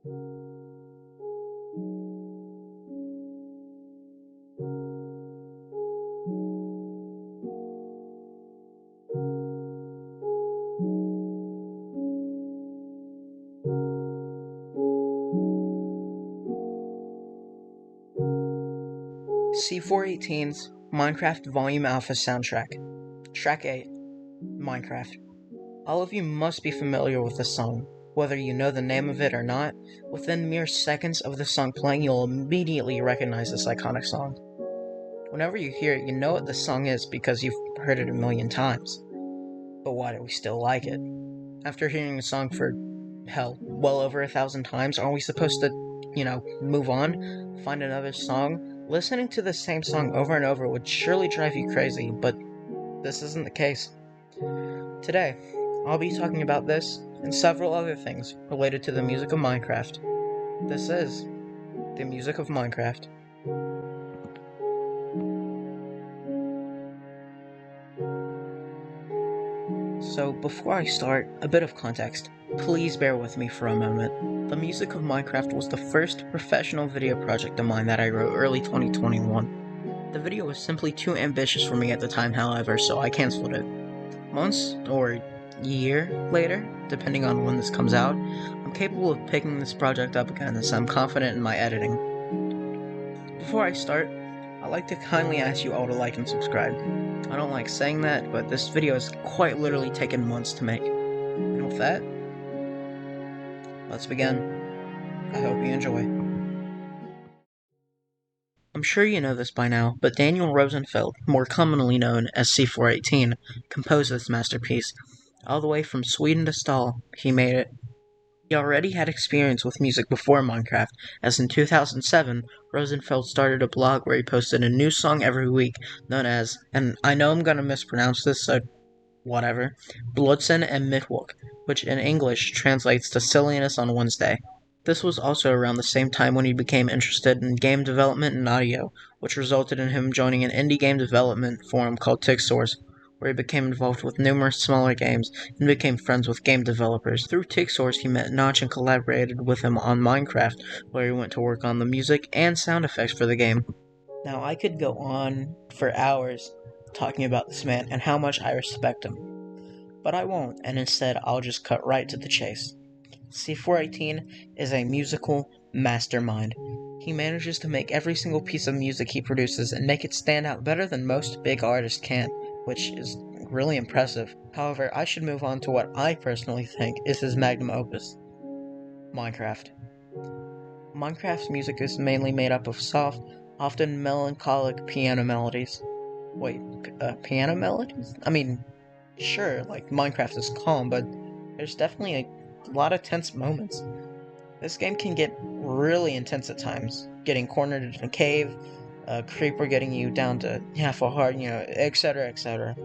C418's Minecraft Volume Alpha soundtrack. Track 8, Minecraft. All of you must be familiar with this song. Whether you know the name of it or not, within mere seconds of the song playing, you'll immediately recognize this iconic song. Whenever you hear it, you know what the song is because you've heard it a million times. But why do we still like it? After hearing the song for, hell, well over 1,000 times, aren't we supposed to, move on, find another song? Listening to the same song over and over would surely drive you crazy, but this isn't the case. Today, I'll be talking about this and several other things related to the music of Minecraft. This is the music of Minecraft. So before I start, a bit of context. Please bear with me for a moment. The music of Minecraft was the first professional video project of mine that I wrote early 2021. The video was simply too ambitious for me at the time, however, so I cancelled it. Months or year later, depending on when this comes out, I'm capable of picking this project up again as I'm confident in my editing. Before I start, I'd like to kindly ask you all to like and subscribe. I don't like saying that, but this video has quite literally taken months to make. And with that, let's begin. I hope you enjoy. I'm sure you know this by now, but Daniel Rosenfeld, more commonly known as C418, composed this masterpiece. All the way from Sweden to Stahl, he made it. He already had experience with music before Minecraft, as in 2007, Rosenfeld started a blog where he posted a new song every week, known as, and I know I'm gonna mispronounce this, so whatever, Bludsen and Mittwoch, which in English translates to Silliness on Wednesday. This was also around the same time when he became interested in game development and audio, which resulted in him joining an indie game development forum called TigSource, where he became involved with numerous smaller games and became friends with game developers. Through TigSource, he met Notch and collaborated with him on Minecraft, where he went to work on the music and sound effects for the game. Now, I could go on for hours talking about this man and how much I respect him, but I won't, and instead I'll just cut right to the chase. C418 is a musical mastermind. He manages to make every single piece of music he produces and make it stand out better than most big artists can, which is really impressive. However, I should move on to what I personally think is his magnum opus, Minecraft. Minecraft's music is mainly made up of soft, often melancholic piano melodies. Wait, piano melodies? I mean, sure, like Minecraft is calm, but there's definitely a lot of tense moments. This game can get really intense at times, getting cornered in a cave, a creeper getting you down to half a heart, etc., etc.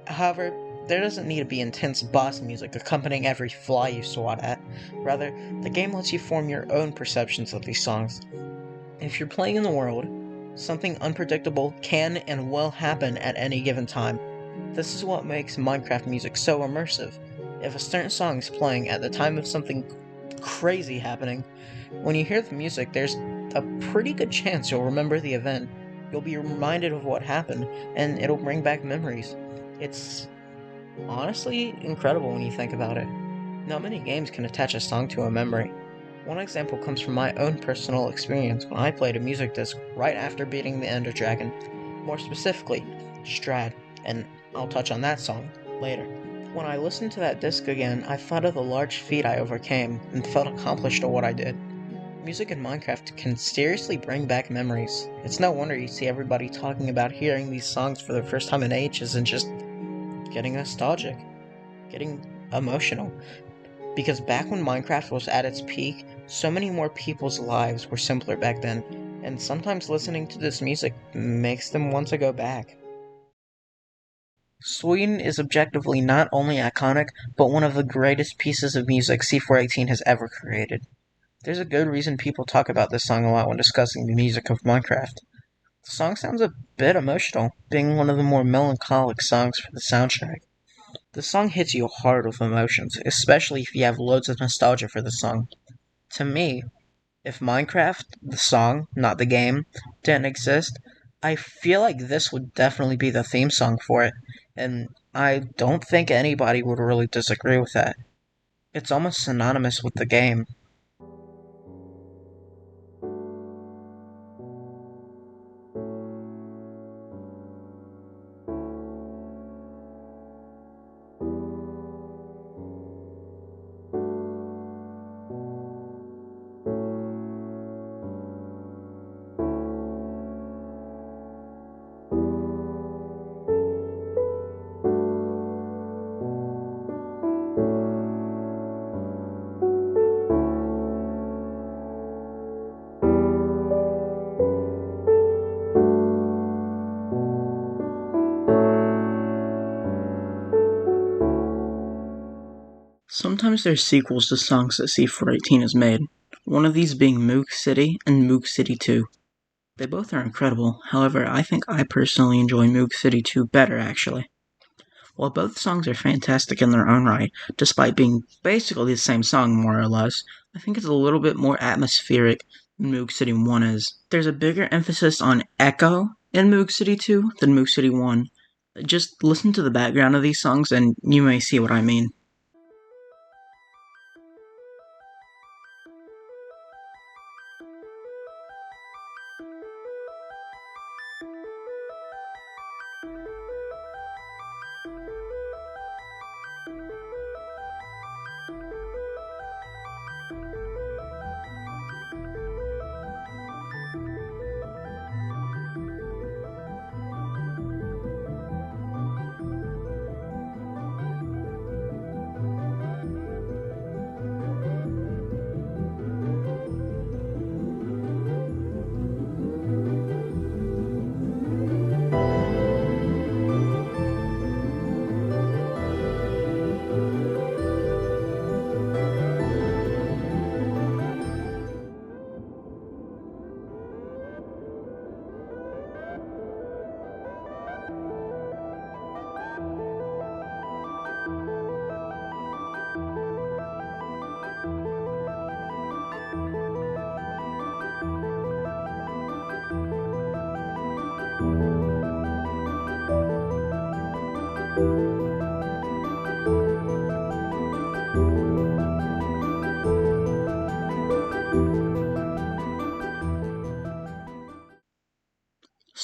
However, there doesn't need to be intense boss music accompanying every fly you swat at. Rather, the game lets you form your own perceptions of these songs. If you're playing in the world, something unpredictable can and will happen at any given time. This is what makes Minecraft music so immersive. If a certain song is playing at the time of something crazy happening, when you hear the music, there's a pretty good chance you'll remember the event. You'll be reminded of what happened, and it'll bring back memories. It's honestly incredible when you think about it. Not many games can attach a song to a memory. One example comes from my own personal experience when I played a music disc right after beating the Ender Dragon. More specifically, Strad, and I'll touch on that song later. When I listened to that disc again, I thought of the large feat I overcame and felt accomplished at what I did. Music in Minecraft can seriously bring back memories. It's no wonder you see everybody talking about hearing these songs for the first time in ages and just getting nostalgic, getting emotional. Because back when Minecraft was at its peak, so many more people's lives were simpler back then, and sometimes listening to this music makes them want to go back. Sweden is objectively not only iconic, but one of the greatest pieces of music C418 has ever created. There's a good reason people talk about this song a lot when discussing the music of Minecraft. The song sounds a bit emotional, being one of the more melancholic songs for the soundtrack. The song hits you hard with emotions, especially if you have loads of nostalgia for the song. To me, if Minecraft, the song, not the game, didn't exist, I feel like this would definitely be the theme song for it, and I don't think anybody would really disagree with that. It's almost synonymous with the game. Sometimes there's sequels to songs that C418 has made, one of these being Moog City and Moog City 2. They both are incredible, however, I think I personally enjoy Moog City 2 better actually. While both songs are fantastic in their own right, despite being basically the same song more or less, I think it's a little bit more atmospheric than Moog City 1 is. There's a bigger emphasis on echo in Moog City 2 than Moog City 1. Just listen to the background of these songs and you may see what I mean.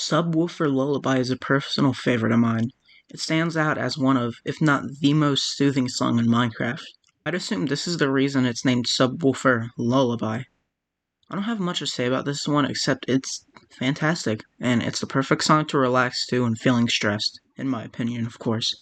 Subwoofer Lullaby is a personal favorite of mine. It stands out as one of, if not the most soothing song in Minecraft. I'd assume this is the reason it's named Subwoofer Lullaby. I don't have much to say about this one except it's fantastic, and it's the perfect song to relax to when feeling stressed, in my opinion, of course.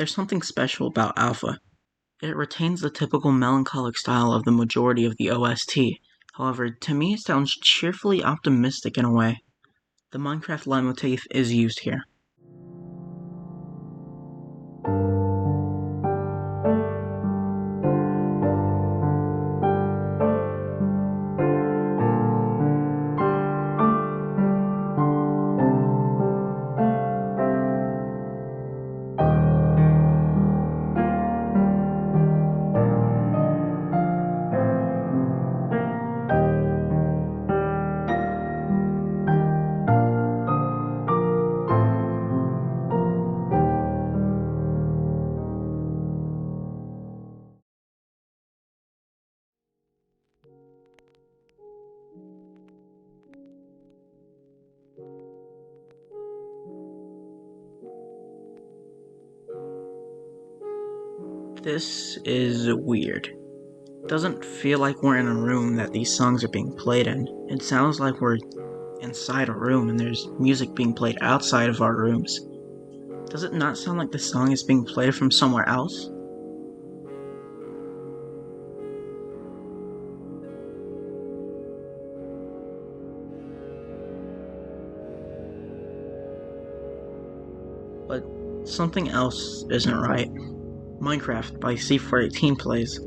There's something special about Alpha. It retains the typical melancholic style of the majority of the OST. However, to me it sounds cheerfully optimistic in a way. The Minecraft leitmotif is used here. This is weird. Doesn't feel like we're in a room that these songs are being played in. It sounds like we're inside a room and there's music being played outside of our rooms. Does it not sound like the song is being played from somewhere else? But something else isn't right. Minecraft by C418 plays,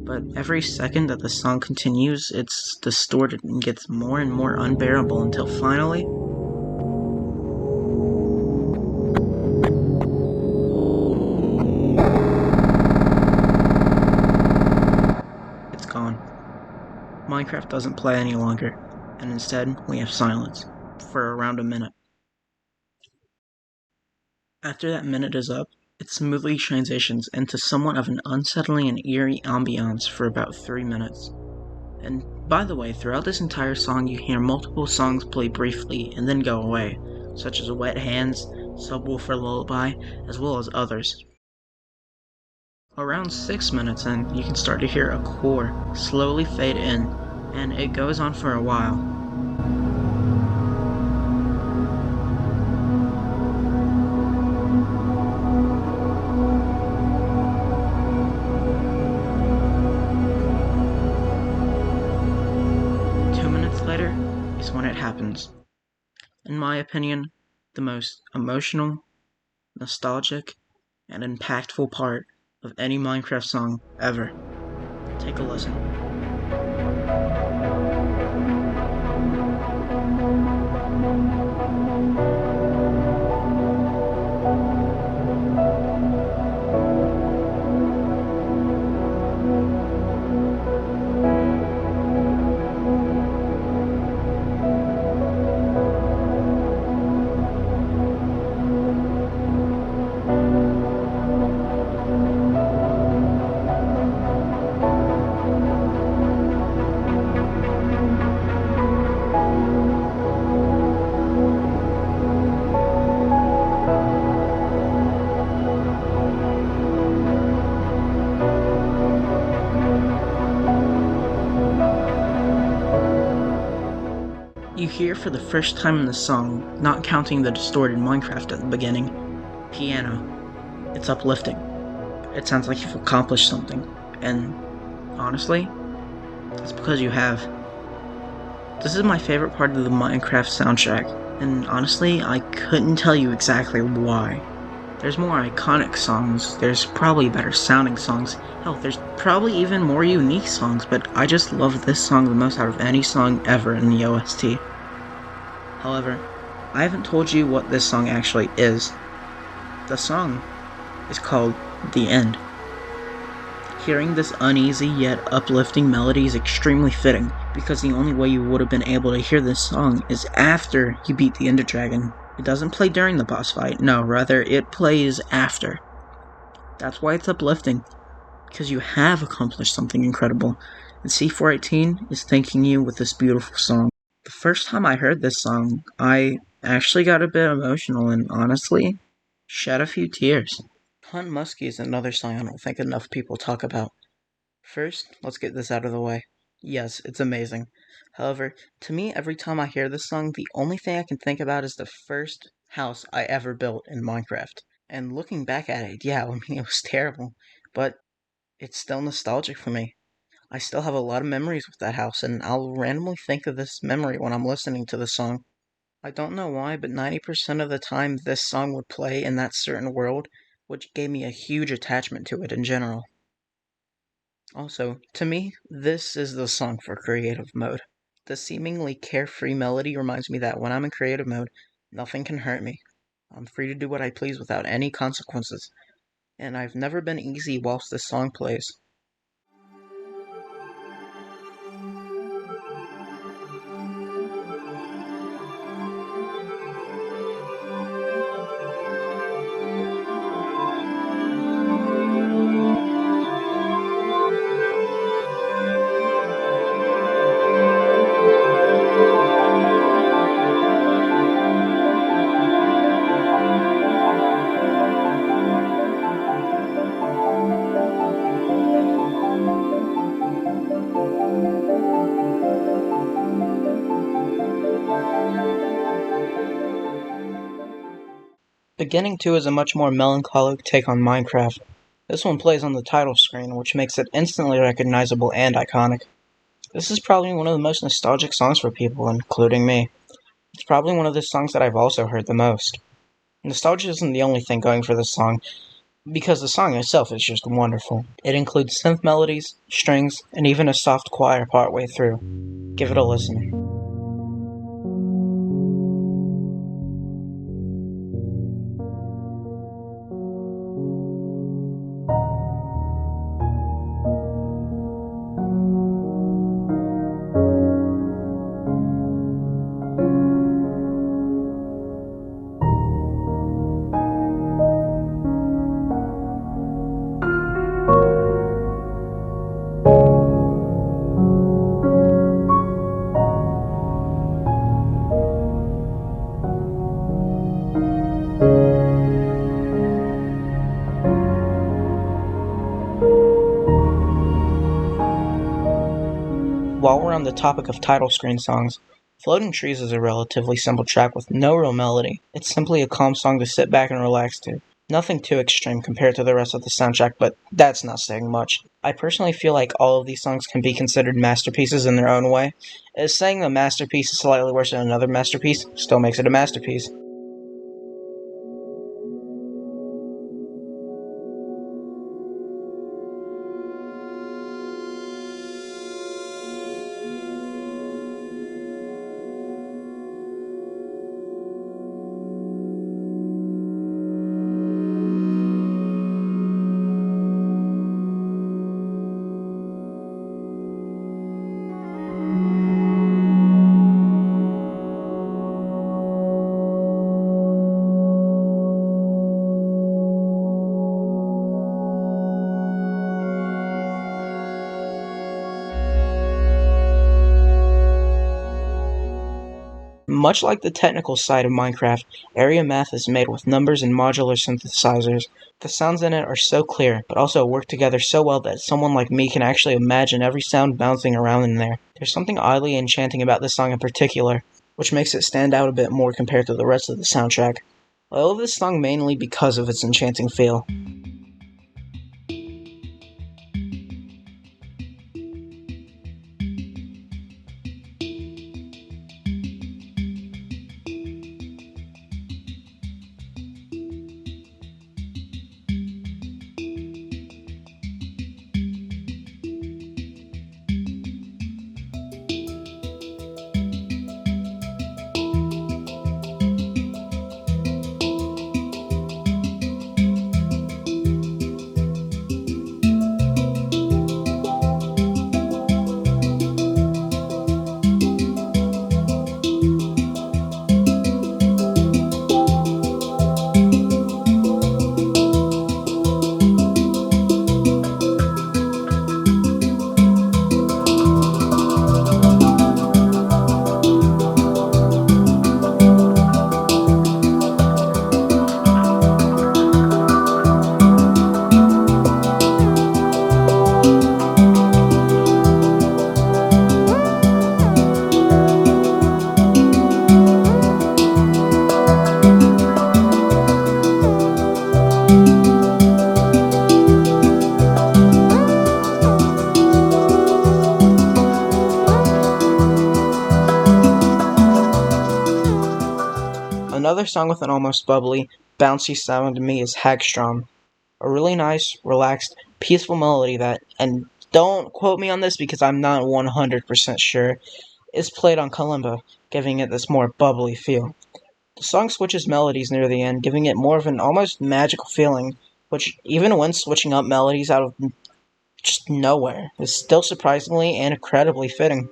but every second that the song continues, it's distorted and gets more and more unbearable until finally, it's gone. Minecraft doesn't play any longer, and instead we have silence for around a minute. After that minute is up, it smoothly transitions into somewhat of an unsettling and eerie ambiance for about 3 minutes. And by the way, throughout this entire song you hear multiple songs play briefly and then go away, such as Wet Hands, Subwoofer Lullaby, as well as others. Around 6 minutes in, you can start to hear a core slowly fade in, and it goes on for a while. Later is when it happens. In my opinion, the most emotional, nostalgic, and impactful part of any Minecraft song ever. Take a listen. 'You hear for the first time in the song, not counting the distorted Minecraft at the beginning, piano. It's uplifting. It sounds like you've accomplished something, and honestly, it's because you have. This is my favorite part of the Minecraft soundtrack, and honestly, I couldn't tell you exactly why. There's more iconic songs, there's probably better sounding songs, hell, there's probably even more unique songs, but I just love this song the most out of any song ever in the OST. However, I haven't told you what this song actually is. The song is called The End. Hearing this uneasy yet uplifting melody is extremely fitting, because the only way you would have been able to hear this song is after you beat the Ender Dragon. It doesn't play during the boss fight, no, rather it plays after. That's why it's uplifting, because you have accomplished something incredible, and C418 is thanking you with this beautiful song. The first time I heard this song, I actually got a bit emotional and honestly shed a few tears. Hunt Muskie is another song I don't think enough people talk about. First, let's get this out of the way. Yes, it's amazing. However, to me, every time I hear this song, the only thing I can think about is the first house I ever built in Minecraft. And looking back at it, yeah, I mean, it was terrible, but it's still nostalgic for me. I still have a lot of memories with that house, and I'll randomly think of this memory when I'm listening to the song. I don't know why, but 90% of the time this song would play in that certain world, which gave me a huge attachment to it in general. Also, to me, this is the song for creative mode. The seemingly carefree melody reminds me that when I'm in creative mode, nothing can hurt me. I'm free to do what I please without any consequences, and I've never been easy whilst this song plays. Beginning 2 is a much more melancholic take on Minecraft. This one plays on the title screen, which makes it instantly recognizable and iconic. This is probably one of the most nostalgic songs for people, including me. It's probably one of the songs that I've also heard the most. Nostalgia isn't the only thing going for this song, because the song itself is just wonderful. It includes synth melodies, strings, and even a soft choir partway through. Give it a listen. While we're on the topic of title screen songs, Floating Trees is a relatively simple track with no real melody. It's simply a calm song to sit back and relax to. Nothing too extreme compared to the rest of the soundtrack, but that's not saying much. I personally feel like all of these songs can be considered masterpieces in their own way, as saying a masterpiece is slightly worse than another masterpiece still makes it a masterpiece. Much like the technical side of Minecraft, Area Math is made with numbers and modular synthesizers. The sounds in it are so clear, but also work together so well that someone like me can actually imagine every sound bouncing around in there. There's something oddly enchanting about this song in particular, which makes it stand out a bit more compared to the rest of the soundtrack. I love this song mainly because of its enchanting feel. Another song with an almost bubbly, bouncy sound to me is Hagstrom. A really nice, relaxed, peaceful melody that, and don't quote me on this because I'm not 100% sure, is played on kalimba, giving it this more bubbly feel. The song switches melodies near the end, giving it more of an almost magical feeling, which, even when switching up melodies out of just nowhere, is still surprisingly and incredibly fitting.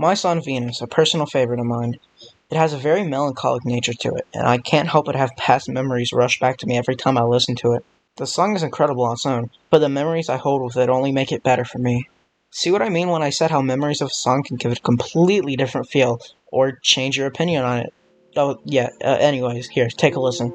My Son Venus, a personal favorite of mine. It has a very melancholic nature to it, and I can't help but have past memories rush back to me every time I listen to it. The song is incredible on its own, but the memories I hold with it only make it better for me. See what I mean when I said how memories of a song can give it a completely different feel, or change your opinion on it? Oh, yeah, anyways, here, take a listen.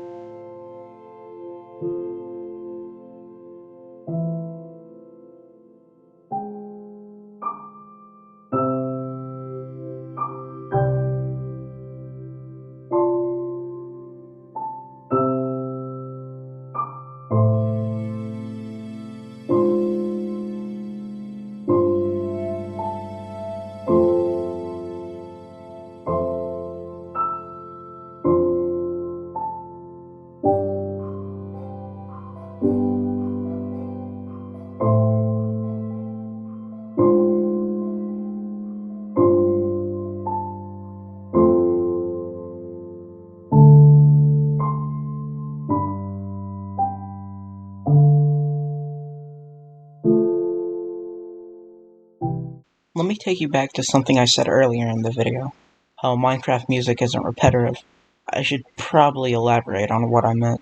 Let me take you back to something I said earlier in the video, how Minecraft music isn't repetitive. I should probably elaborate on what I meant.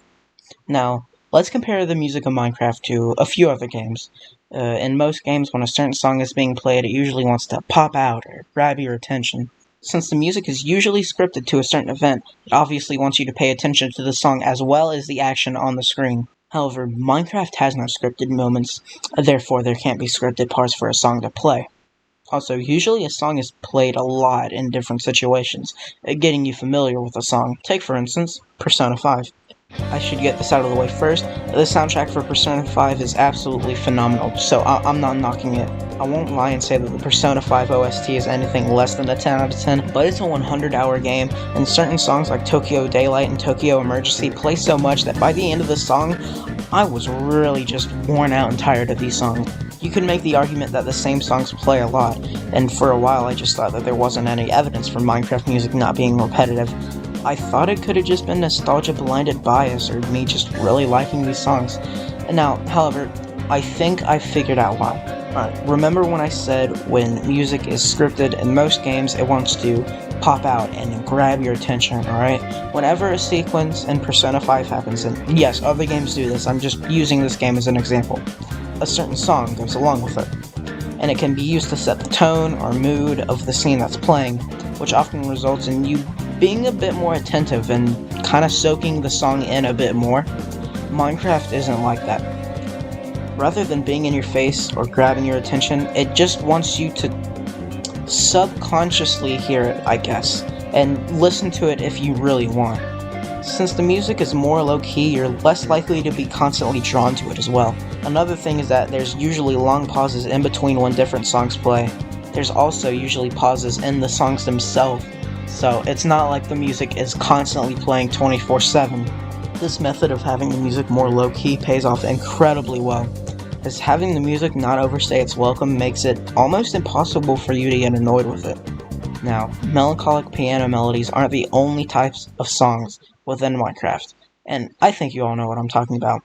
Now, let's compare the music of Minecraft to a few other games. In most games, when a certain song is being played, it usually wants to pop out or grab your attention. Since the music is usually scripted to a certain event, it obviously wants you to pay attention to the song as well as the action on the screen. However, Minecraft has no scripted moments, therefore there can't be scripted parts for a song to play. Also, usually a song is played a lot in different situations, getting you familiar with a song. Take, for instance, Persona 5. I should get this out of the way first. The soundtrack for Persona 5 is absolutely phenomenal, so I'm not knocking it. I won't lie and say that the Persona 5 OST is anything less than a 10 out of 10, but it's a 100-hour game, and certain songs like Tokyo Daylight and Tokyo Emergency play so much that by the end of the song, I was really just worn out and tired of these songs. You could make the argument that the same songs play a lot, and for a while I just thought that there wasn't any evidence for Minecraft music not being repetitive. I thought it could have just been nostalgia-blinded bias or me just really liking these songs. Now, however, I think I figured out why. Alright, remember when I said when music is scripted in most games it wants to pop out and grab your attention, alright? Whenever a sequence in Persona 5 happens, and yes, other games do this, I'm just using this game as an example, a certain song goes along with it, and it can be used to set the tone or mood of the scene that's playing, which often results in you being a bit more attentive and kind of soaking the song in a bit more. Minecraft isn't like that. Rather than being in your face or grabbing your attention, it just wants you to subconsciously hear it, I guess, and listen to it if you really want. Since the music is more low-key, you're less likely to be constantly drawn to it as well. Another thing is that there's usually long pauses in between when different songs play. There's also usually pauses in the songs themselves, so it's not like the music is constantly playing 24/7. This method of having the music more low-key pays off incredibly well, as having the music not overstay its welcome makes it almost impossible for you to get annoyed with it. Now, melancholic piano melodies aren't the only types of songs within Minecraft, and I think you all know what I'm talking about.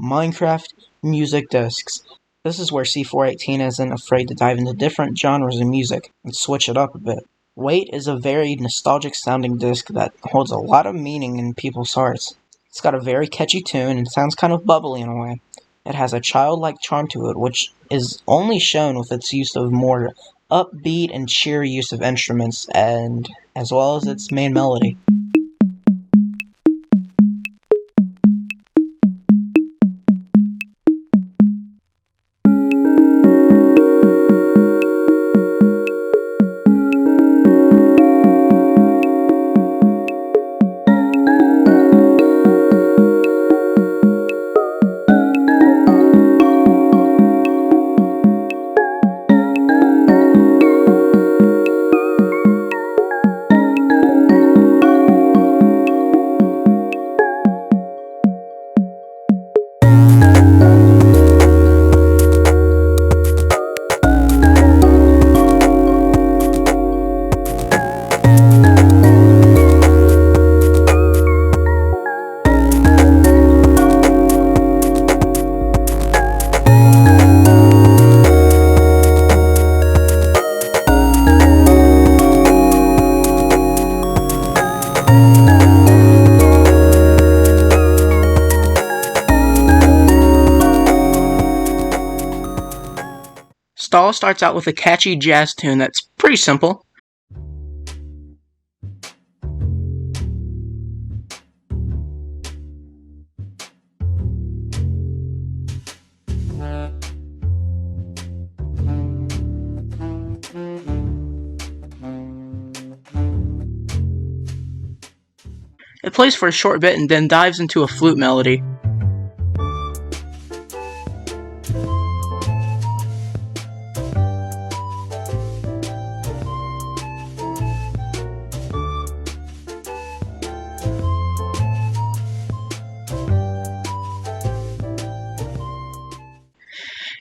Minecraft music discs. This is where C418 isn't afraid to dive into different genres of music and switch it up a bit. Wait is a very nostalgic sounding disc that holds a lot of meaning in people's hearts. It's got a very catchy tune and sounds kind of bubbly in a way. It has a childlike charm to it, which is only shown with its use of more upbeat and cheery use of instruments, and as well as its main melody. Stall starts out with a catchy jazz tune that's pretty simple. It plays for a short bit and then dives into a flute melody.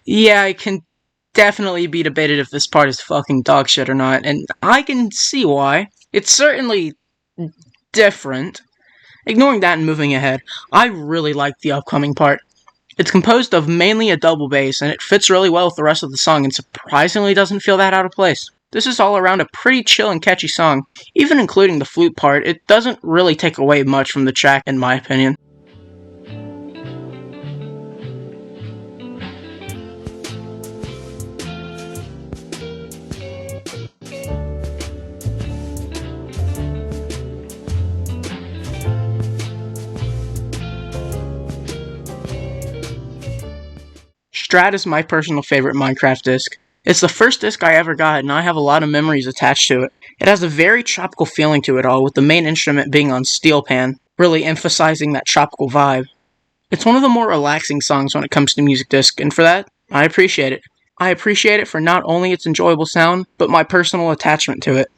Yeah, it can definitely be debated if this part is fucking dog shit or not, and I can see why. It's certainly different. Ignoring that and moving ahead, I really like the upcoming part. It's composed of mainly a double bass, and it fits really well with the rest of the song and surprisingly doesn't feel that out of place. This is all around a pretty chill and catchy song. Even including the flute part, it doesn't really take away much from the track in my opinion. Strat is my personal favorite Minecraft disc. It's the first disc I ever got, and I have a lot of memories attached to it. It has a very tropical feeling to it all, with the main instrument being on steel pan, really emphasizing that tropical vibe. It's one of the more relaxing songs when it comes to music disc, and for that, I appreciate it. I appreciate it for not only its enjoyable sound, but my personal attachment to it.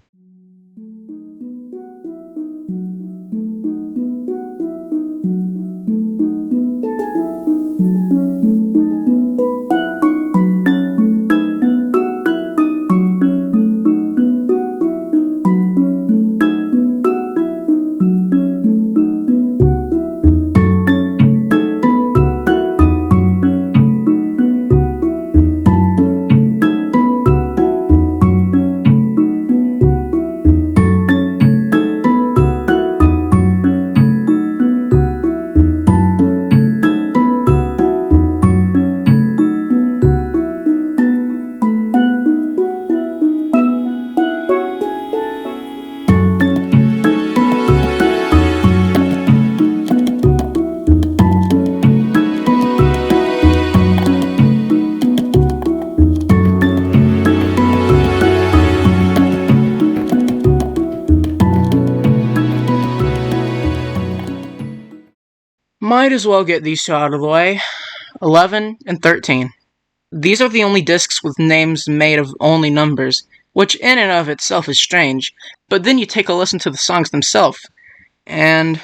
Might as well get these two out of the way. 11 and 13. These are the only discs with names made of only numbers, which in and of itself is strange, but then you take a listen to the songs themselves, and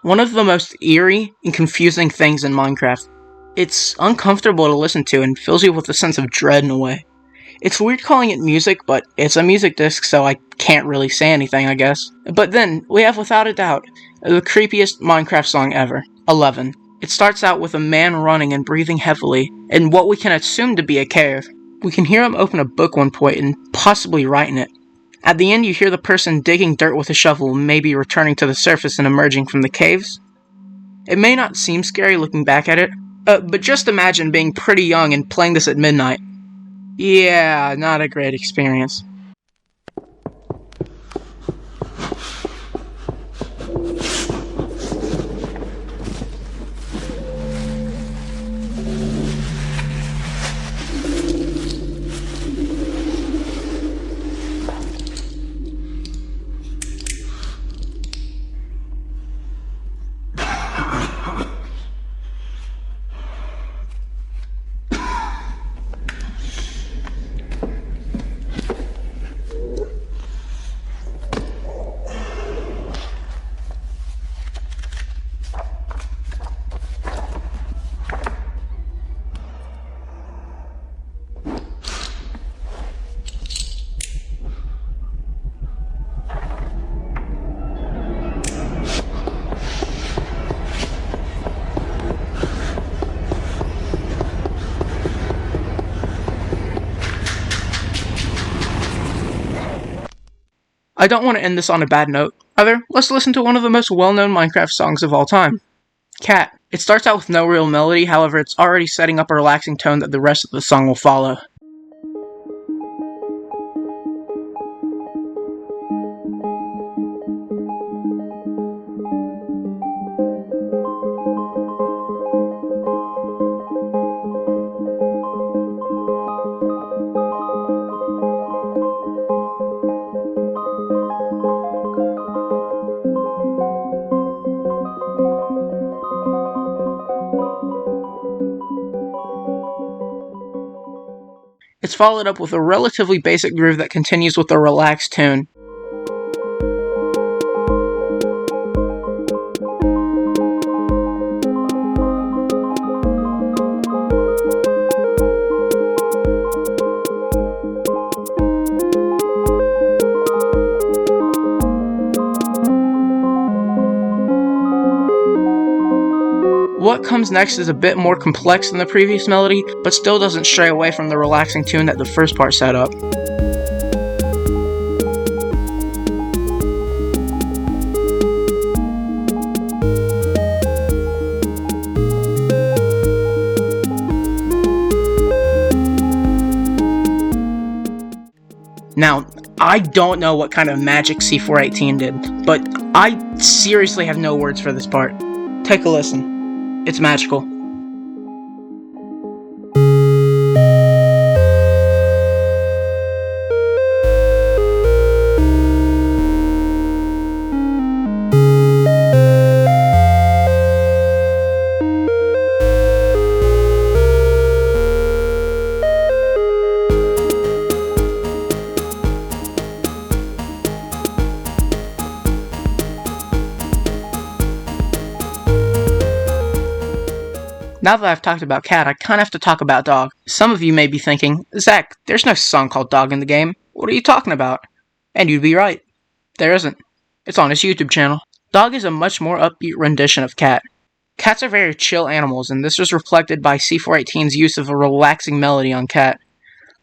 one of the most eerie and confusing things in Minecraft. It's uncomfortable to listen to and fills you with a sense of dread in a way. It's weird calling it music, but it's a music disc, so I can't really say anything, I guess. But then, we have without a doubt, the creepiest Minecraft song ever, 11. It starts out with a man running and breathing heavily in what we can assume to be a cave. We can hear him open a book one point and possibly write in it. At the end, you hear the person digging dirt with a shovel, maybe returning to the surface and emerging from the caves. It may not seem scary looking back at it, but just imagine being pretty young and playing this at midnight. Yeah, not a great experience. I don't want to end this on a bad note. Rather, let's listen to one of the most well-known Minecraft songs of all time, Cat. It starts out with no real melody, however it's already setting up a relaxing tone that the rest of the song will follow. It's followed up with a relatively basic groove that continues with a relaxed tune. What comes next is a bit more complex than the previous melody, but still doesn't stray away from the relaxing tune that the first part set up. Now, I don't know what kind of magic C418 did, but I seriously have no words for this part. Take a listen. It's magical. Now that I've talked about Cat, I kinda have to talk about Dog. Some of you may be thinking, Zach, there's no song called Dog in the game. What are you talking about? And you'd be right. There isn't. It's on his YouTube channel. Dog is a much more upbeat rendition of Cat. Cats are very chill animals, and this was reflected by C418's use of a relaxing melody on Cat.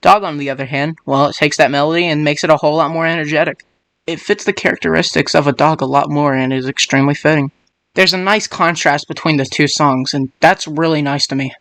Dog, on the other hand, well, it takes that melody and makes it a whole lot more energetic. It fits the characteristics of a dog a lot more and is extremely fitting. There's a nice contrast between the two songs, and that's really nice to me.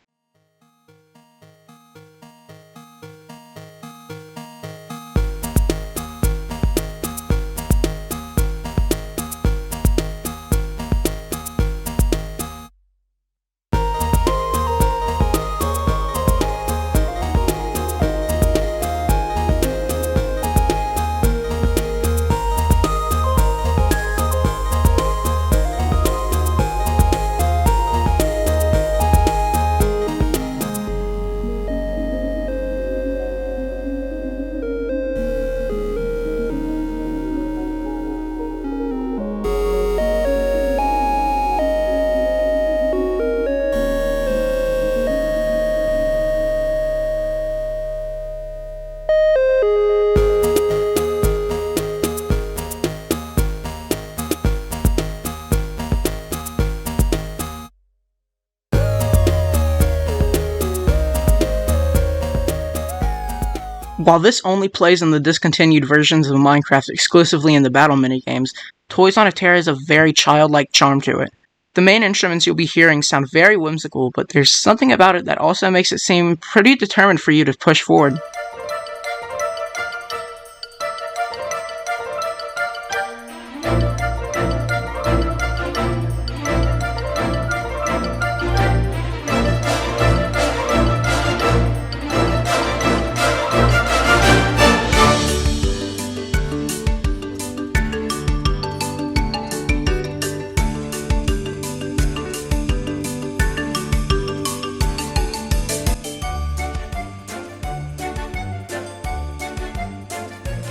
While this only plays in the discontinued versions of Minecraft exclusively in the battle minigames, Toys on a Tear has a very childlike charm to it. The main instruments you'll be hearing sound very whimsical, but there's something about it that also makes it seem pretty determined for you to push forward.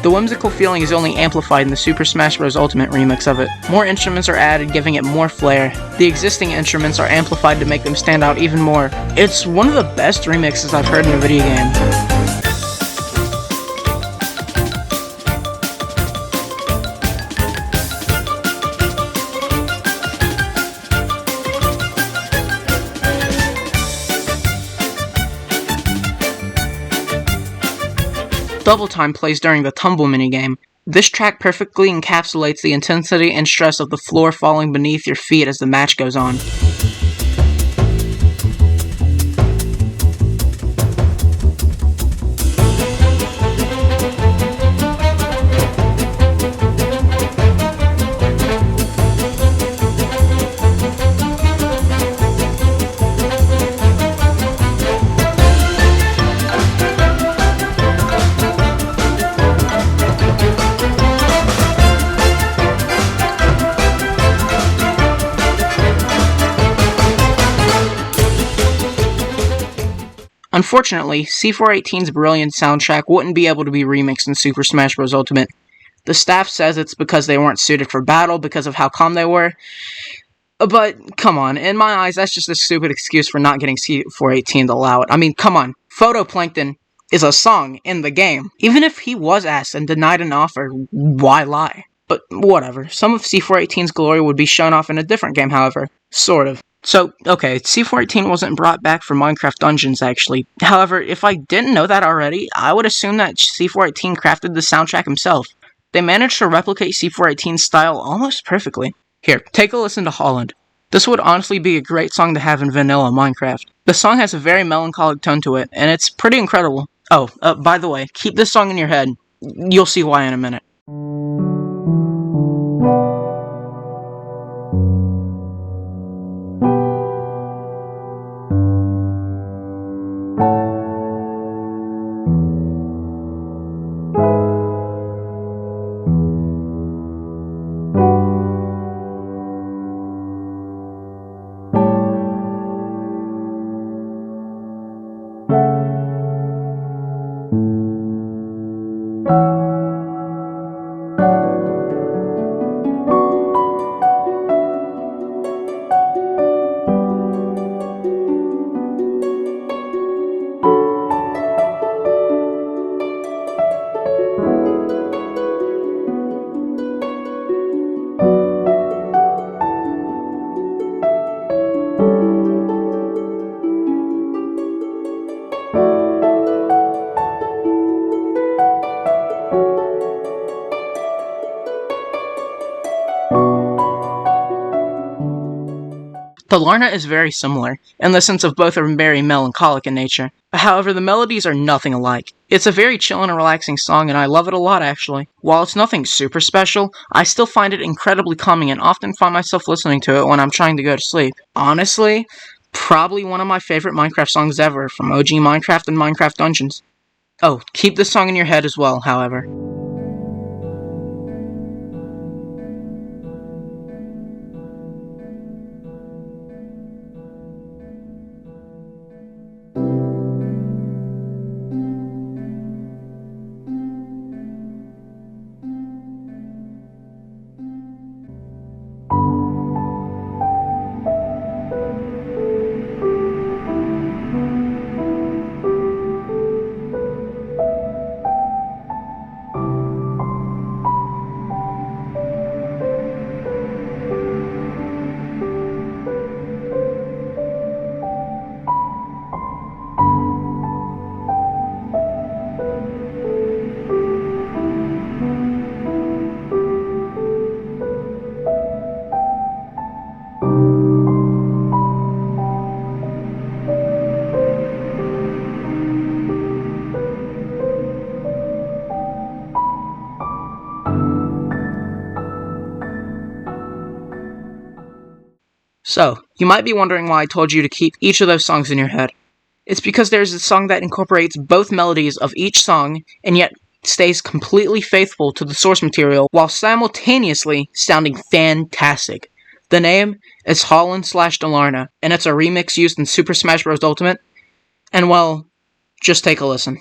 The whimsical feeling is only amplified in the Super Smash Bros. Ultimate remix of it. More instruments are added, giving it more flair. The existing instruments are amplified to make them stand out even more. It's one of the best remixes I've heard in a video game. Double Time plays during the Tumble minigame. This track perfectly encapsulates the intensity and stress of the floor falling beneath your feet as the match goes on. Unfortunately, C418's brilliant soundtrack wouldn't be able to be remixed in Super Smash Bros. Ultimate. The staff says it's because they weren't suited for battle because of how calm they were. But, come on, in my eyes, that's just a stupid excuse for not getting C418 to allow it. I mean, come on, Photoplankton is a song in the game. Even if he was asked and denied an offer, why lie? But whatever, some of C418's glory would be shown off in a different game, however. Sort of. So, okay, C418 wasn't brought back for Minecraft Dungeons, actually. However, if I didn't know that already, I would assume that C418 crafted the soundtrack himself. They managed to replicate C418's style almost perfectly. Here, take a listen to Holland. This would honestly be a great song to have in vanilla Minecraft. The song has a very melancholic tone to it, and it's pretty incredible. Oh, by the way, keep this song in your head. You'll see why in a minute. The Larna is very similar, in the sense of both are very melancholic in nature. However, the melodies are nothing alike. It's a very chill and relaxing song, and I love it a lot, actually. While it's nothing super special, I still find it incredibly calming and often find myself listening to it when I'm trying to go to sleep. Honestly, probably one of my favorite Minecraft songs ever, from OG Minecraft and Minecraft Dungeons. Oh, keep this song in your head as well, however. So, you might be wondering why I told you to keep each of those songs in your head. It's because there's a song that incorporates both melodies of each song, and yet stays completely faithful to the source material, while simultaneously sounding fantastic. The name is Holland/Dalarna, and it's a remix used in Super Smash Bros. Ultimate, and well, just take a listen.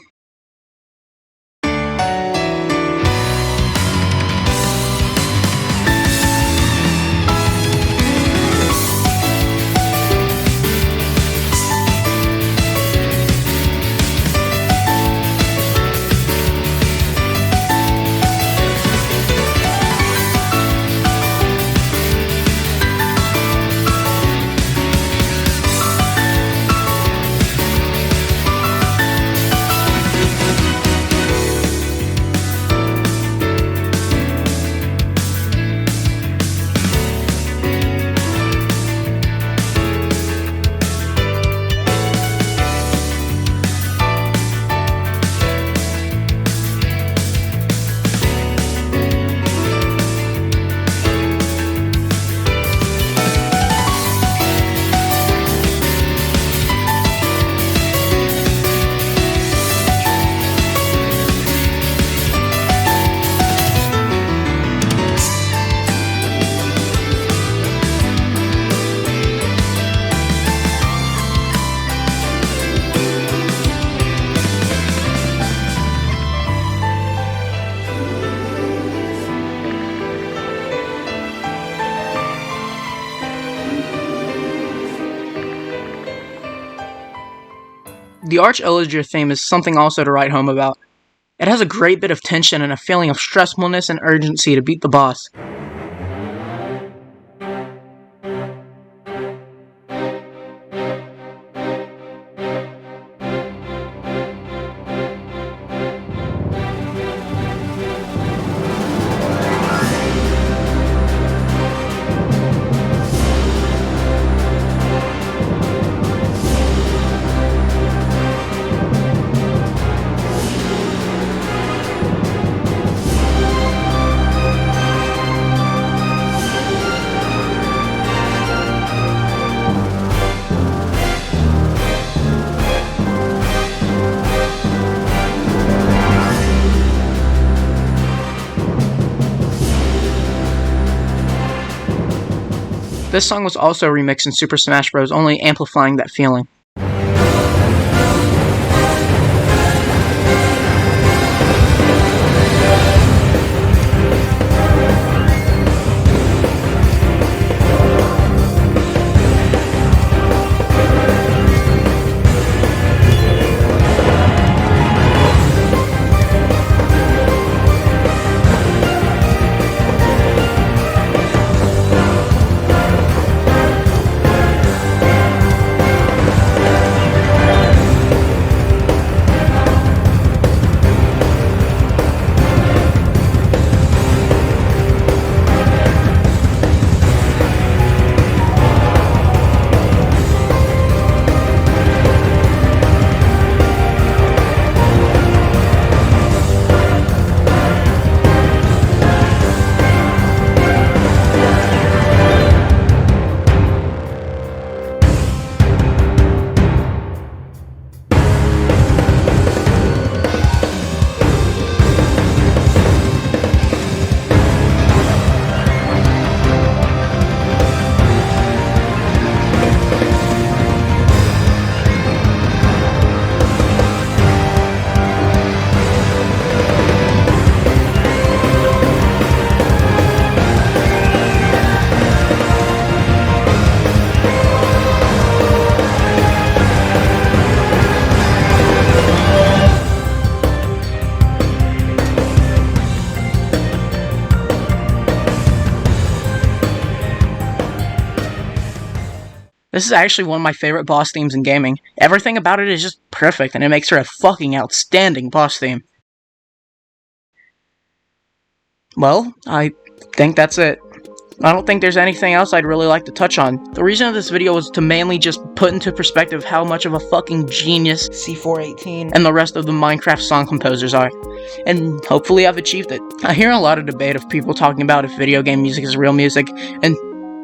The Arch Illager theme is something also to write home about. It has a great bit of tension and a feeling of stressfulness and urgency to beat the boss. This song was also remixed in Super Smash Bros., only amplifying that feeling. This is actually one of my favorite boss themes in gaming. Everything about it is just perfect, and it makes her a fucking outstanding boss theme. Well, I think that's it. I don't think there's anything else I'd really like to touch on. The reason of this video was to mainly just put into perspective how much of a fucking genius C418 and the rest of the Minecraft song composers are. And hopefully I've achieved it. I hear a lot of debate of people talking about if video game music is real music, and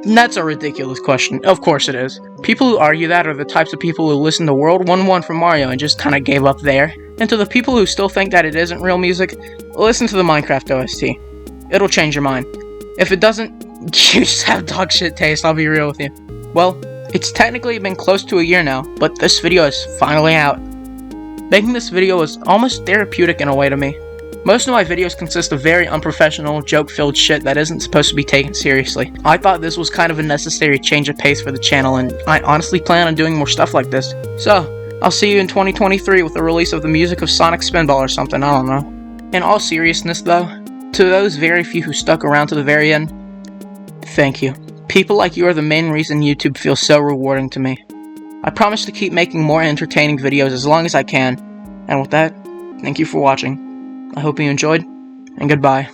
that's a ridiculous question. Of course it is. People who argue that are the types of people who listen to World 1-1 from Mario and just kinda gave up there. And to the people who still think that it isn't real music, listen to the Minecraft OST. It'll change your mind. If it doesn't, you just have dog shit taste, I'll be real with you. Well, it's technically been close to a year now, but this video is finally out. Making this video was almost therapeutic in a way to me. Most of my videos consist of very unprofessional, joke-filled shit that isn't supposed to be taken seriously. I thought this was kind of a necessary change of pace for the channel, and I honestly plan on doing more stuff like this. So, I'll see you in 2023 with the release of the music of Sonic Spinball or something, I don't know. In all seriousness though, to those very few who stuck around to the very end, thank you. People like you are the main reason YouTube feels so rewarding to me. I promise to keep making more entertaining videos as long as I can, and with that, thank you for watching. I hope you enjoyed, and goodbye.